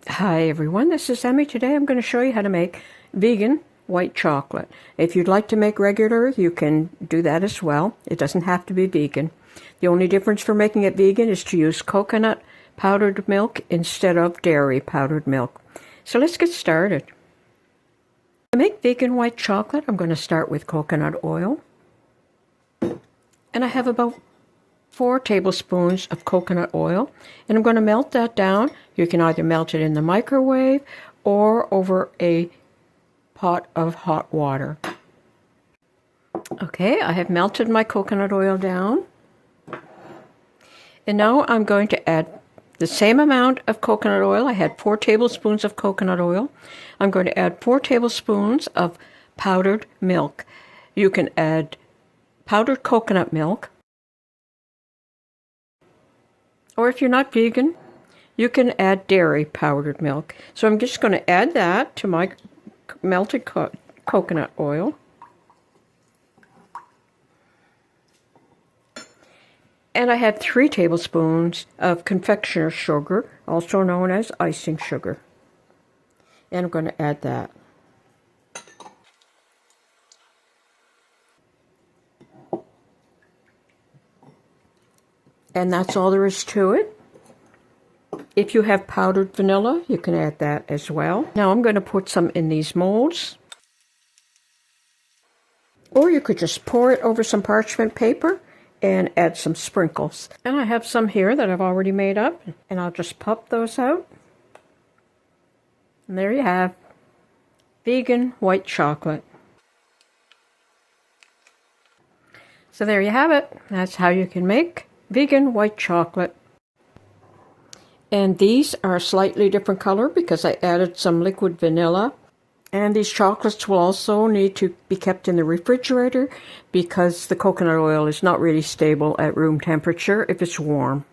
Hi everyone, this is Emmy. Today I'm going to show you how to make vegan white chocolate. If you'd like to make regular, you can do that as well. It doesn't have to be vegan. The only difference for making it vegan is to use coconut powdered milk instead of dairy powdered milk. So let's get started. To make vegan white chocolate, I'm going to start with coconut oil. And I have about 4 tablespoons of coconut oil, and I'm going to melt that down. You can either melt it in the microwave or over a pot of hot water. Okay, I have melted my coconut oil down. And now I'm going to add the same amount of coconut oil. I had 4 tablespoons of coconut oil. I'm going to add 4 tablespoons of powdered milk. You can add powdered coconut milk, or if you're not vegan, you can add dairy powdered milk. So I'm just going to add that to my melted coconut oil. And I had 3 tablespoons of confectioner's sugar, also known as icing sugar. And I'm going to add that. And that's all there is to it. If you have powdered vanilla, you can add that as well. Now I'm going to put some in these molds. Or you could just pour it over some parchment paper and add some sprinkles. And I have some here that I've already made up, and I'll just pop those out. And there you have vegan white chocolate. So there you have it. That's how you can make vegan white chocolate. And these are a slightly different color because I added some liquid vanilla. And these chocolates will also need to be kept in the refrigerator because the coconut oil is not really stable at room temperature if it's warm.